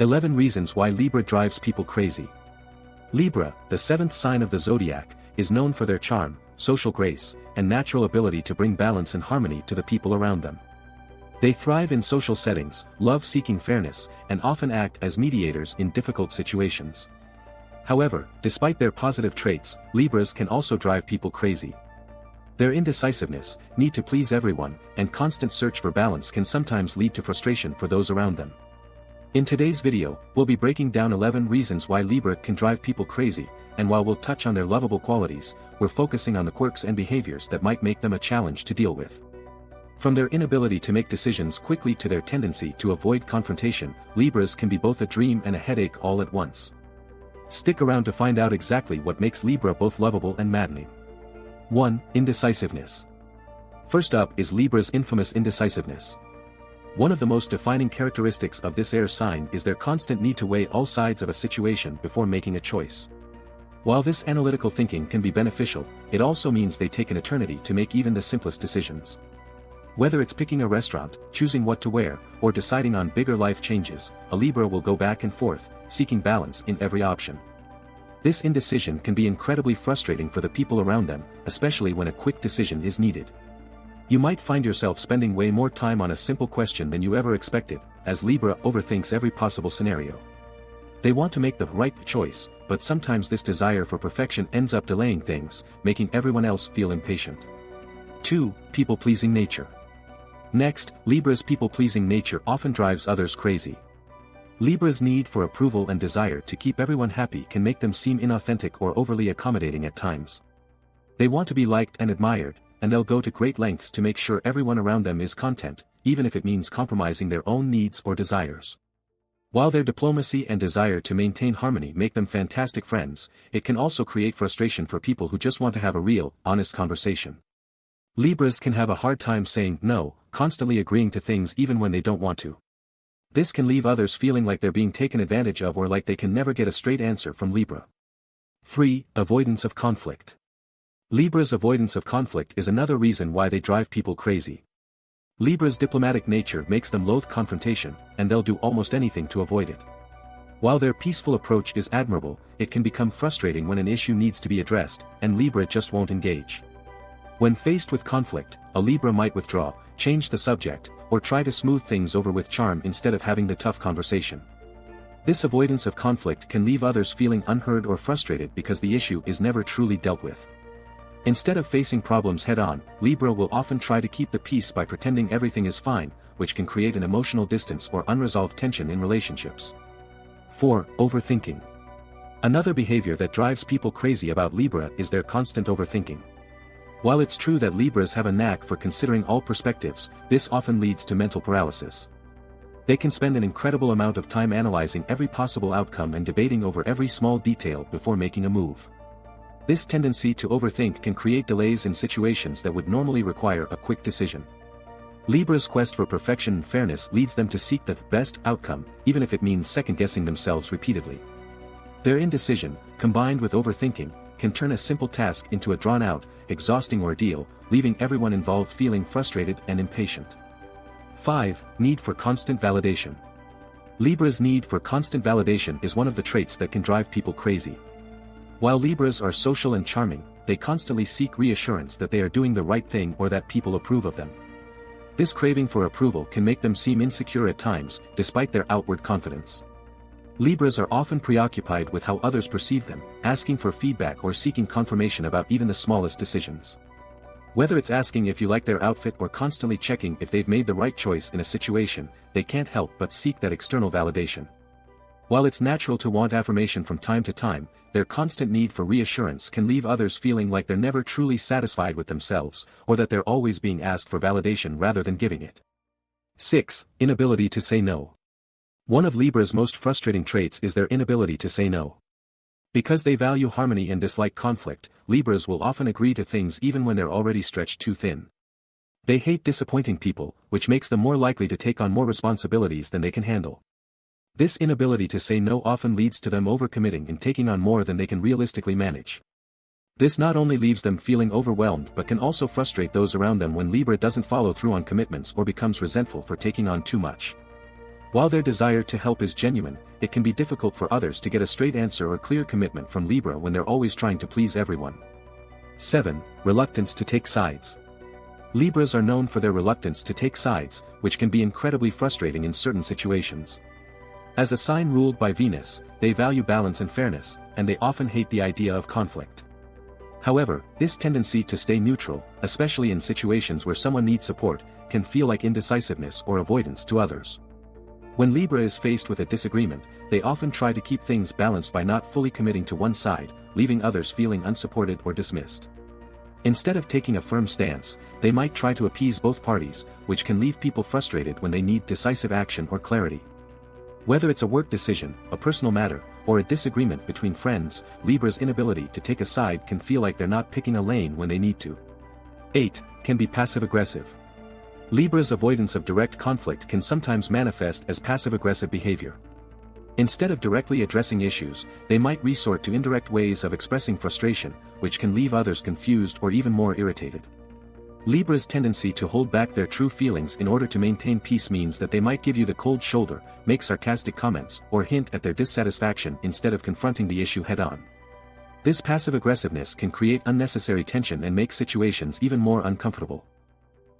11 Reasons Why Libra Drives People Crazy. Libra, the seventh sign of the Zodiac, is known for their charm, social grace, and natural ability to bring balance and harmony to the people around them. They thrive in social settings, love seeking fairness, and often act as mediators in difficult situations. However, despite their positive traits, Libras can also drive people crazy. Their indecisiveness, need to please everyone, and constant search for balance can sometimes lead to frustration for those around them. In today's video, we'll be breaking down 11 reasons why Libra can drive people crazy, and while we'll touch on their lovable qualities, we're focusing on the quirks and behaviors that might make them a challenge to deal with. From their inability to make decisions quickly to their tendency to avoid confrontation, Libras can be both a dream and a headache all at once. Stick around to find out exactly what makes Libra both lovable and maddening. 1. Indecisiveness. First up is Libra's infamous indecisiveness. One of the most defining characteristics of this air sign is their constant need to weigh all sides of a situation before making a choice. While this analytical thinking can be beneficial, it also means they take an eternity to make even the simplest decisions. Whether it's picking a restaurant, choosing what to wear, or deciding on bigger life changes, a Libra will go back and forth, seeking balance in every option. This indecision can be incredibly frustrating for the people around them, especially when a quick decision is needed. You might find yourself spending way more time on a simple question than you ever expected, as Libra overthinks every possible scenario. They want to make the right choice, but sometimes this desire for perfection ends up delaying things, making everyone else feel impatient. 2. People-pleasing nature. Next, Libra's people-pleasing nature often drives others crazy. Libra's need for approval and desire to keep everyone happy can make them seem inauthentic or overly accommodating at times. They want to be liked and admired, and they'll go to great lengths to make sure everyone around them is content, even if it means compromising their own needs or desires. While their diplomacy and desire to maintain harmony make them fantastic friends, it can also create frustration for people who just want to have a real, honest conversation. Libras can have a hard time saying no, constantly agreeing to things even when they don't want to. This can leave others feeling like they're being taken advantage of or like they can never get a straight answer from Libra. 3. Avoidance of conflict. Libra's avoidance of conflict is another reason why they drive people crazy. Libra's diplomatic nature makes them loathe confrontation, and they'll do almost anything to avoid it. While their peaceful approach is admirable, it can become frustrating when an issue needs to be addressed, and Libra just won't engage. When faced with conflict, a Libra might withdraw, change the subject, or try to smooth things over with charm instead of having the tough conversation. This avoidance of conflict can leave others feeling unheard or frustrated because the issue is never truly dealt with. Instead of facing problems head-on, Libra will often try to keep the peace by pretending everything is fine, which can create an emotional distance or unresolved tension in relationships. 4. Overthinking. Another behavior that drives people crazy about Libra is their constant overthinking. While it's true that Libras have a knack for considering all perspectives, this often leads to mental paralysis. They can spend an incredible amount of time analyzing every possible outcome and debating over every small detail before making a move. This tendency to overthink can create delays in situations that would normally require a quick decision. Libra's quest for perfection and fairness leads them to seek the best outcome, even if it means second-guessing themselves repeatedly. Their indecision, combined with overthinking, can turn a simple task into a drawn-out, exhausting ordeal, leaving everyone involved feeling frustrated and impatient. 5. Need for constant validation. Libra's need for constant validation is one of the traits that can drive people crazy. While Libras are social and charming, they constantly seek reassurance that they are doing the right thing or that people approve of them. This craving for approval can make them seem insecure at times, despite their outward confidence. Libras are often preoccupied with how others perceive them, asking for feedback or seeking confirmation about even the smallest decisions. Whether it's asking if you like their outfit or constantly checking if they've made the right choice in a situation, they can't help but seek that external validation. While it's natural to want affirmation from time to time, their constant need for reassurance can leave others feeling like they're never truly satisfied with themselves, or that they're always being asked for validation rather than giving it. 6. Inability to say no. One of Libra's most frustrating traits is their inability to say no. Because they value harmony and dislike conflict, Libras will often agree to things even when they're already stretched too thin. They hate disappointing people, which makes them more likely to take on more responsibilities than they can handle. This inability to say no often leads to them overcommitting and taking on more than they can realistically manage. This not only leaves them feeling overwhelmed but can also frustrate those around them when Libra doesn't follow through on commitments or becomes resentful for taking on too much. While their desire to help is genuine, it can be difficult for others to get a straight answer or clear commitment from Libra when they're always trying to please everyone. 7. Reluctance to take sides. Libras are known for their reluctance to take sides, which can be incredibly frustrating in certain situations. As a sign ruled by Venus, they value balance and fairness, and they often hate the idea of conflict. However, this tendency to stay neutral, especially in situations where someone needs support, can feel like indecisiveness or avoidance to others. When Libra is faced with a disagreement, they often try to keep things balanced by not fully committing to one side, leaving others feeling unsupported or dismissed. Instead of taking a firm stance, they might try to appease both parties, which can leave people frustrated when they need decisive action or clarity. Whether it's a work decision, a personal matter, or a disagreement between friends, Libra's inability to take a side can feel like they're not picking a lane when they need to. 8. Can be passive-aggressive. Libra's avoidance of direct conflict can sometimes manifest as passive-aggressive behavior. Instead of directly addressing issues, they might resort to indirect ways of expressing frustration, which can leave others confused or even more irritated. Libra's tendency to hold back their true feelings in order to maintain peace means that they might give you the cold shoulder, make sarcastic comments, or hint at their dissatisfaction instead of confronting the issue head-on. This passive-aggressiveness can create unnecessary tension and make situations even more uncomfortable.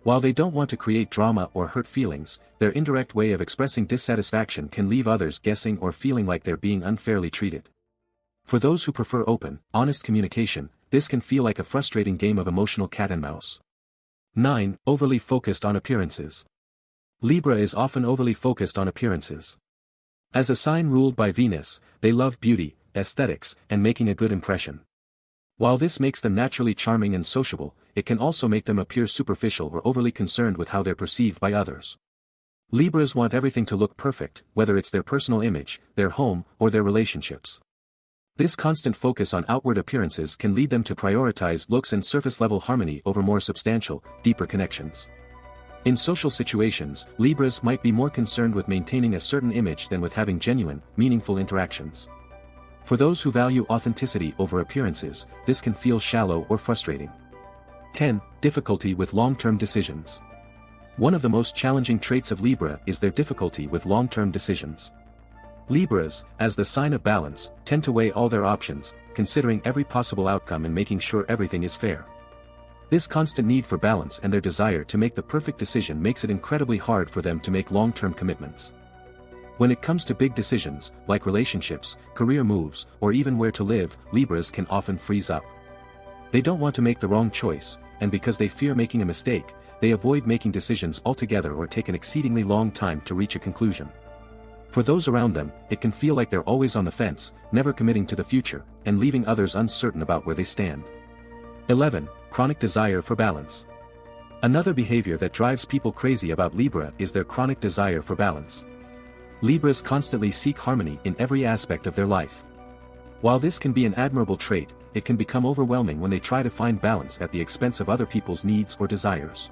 While they don't want to create drama or hurt feelings, their indirect way of expressing dissatisfaction can leave others guessing or feeling like they're being unfairly treated. For those who prefer open, honest communication, this can feel like a frustrating game of emotional cat and mouse. 9. Overly focused on appearances. Libra is often overly focused on appearances. As a sign ruled by Venus, they love beauty, aesthetics, and making a good impression. While this makes them naturally charming and sociable, it can also make them appear superficial or overly concerned with how they're perceived by others. Libras want everything to look perfect, whether it's their personal image, their home, or their relationships. This constant focus on outward appearances can lead them to prioritize looks and surface-level harmony over more substantial, deeper connections. In social situations, Libras might be more concerned with maintaining a certain image than with having genuine, meaningful interactions. For those who value authenticity over appearances, this can feel shallow or frustrating. 10. Difficulty with long-term decisions. One of the most challenging traits of Libra is their difficulty with long-term decisions. Libras, as the sign of balance, tend to weigh all their options, considering every possible outcome and making sure everything is fair. This constant need for balance and their desire to make the perfect decision makes it incredibly hard for them to make long-term commitments. When it comes to big decisions, like relationships, career moves, or even where to live, Libras can often freeze up. They don't want to make the wrong choice, and because they fear making a mistake, they avoid making decisions altogether or take an exceedingly long time to reach a conclusion. For those around them, it can feel like they're always on the fence, never committing to the future, and leaving others uncertain about where they stand. 11. Chronic desire for balance. Another behavior that drives people crazy about Libra is their chronic desire for balance. Libras constantly seek harmony in every aspect of their life. While this can be an admirable trait, it can become overwhelming when they try to find balance at the expense of other people's needs or desires.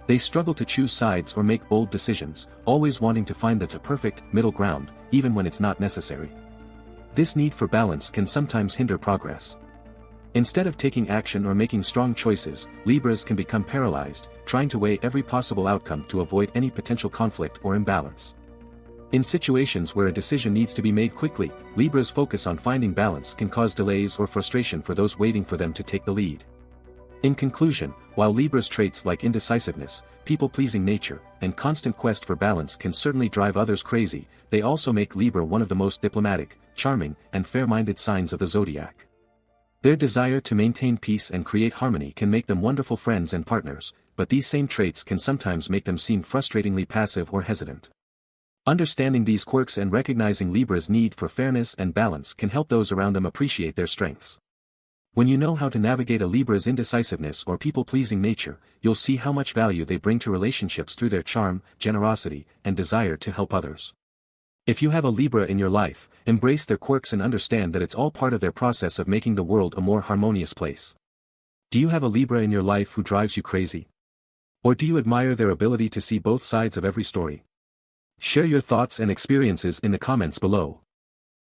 They struggle to choose sides or make bold decisions, always wanting to find the perfect middle ground, even when it's not necessary. This need for balance can sometimes hinder progress. Instead of taking action or making strong choices, Libras can become paralyzed, trying to weigh every possible outcome to avoid any potential conflict or imbalance. In situations where a decision needs to be made quickly, Libra's focus on finding balance can cause delays or frustration for those waiting for them to take the lead. In conclusion, while Libra's traits like indecisiveness, people-pleasing nature, and constant quest for balance can certainly drive others crazy, they also make Libra one of the most diplomatic, charming, and fair-minded signs of the zodiac. Their desire to maintain peace and create harmony can make them wonderful friends and partners, but these same traits can sometimes make them seem frustratingly passive or hesitant. Understanding these quirks and recognizing Libra's need for fairness and balance can help those around them appreciate their strengths. When you know how to navigate a Libra's indecisiveness or people-pleasing nature, you'll see how much value they bring to relationships through their charm, generosity, and desire to help others. If you have a Libra in your life, embrace their quirks and understand that it's all part of their process of making the world a more harmonious place. Do you have a Libra in your life who drives you crazy? Or do you admire their ability to see both sides of every story? Share your thoughts and experiences in the comments below.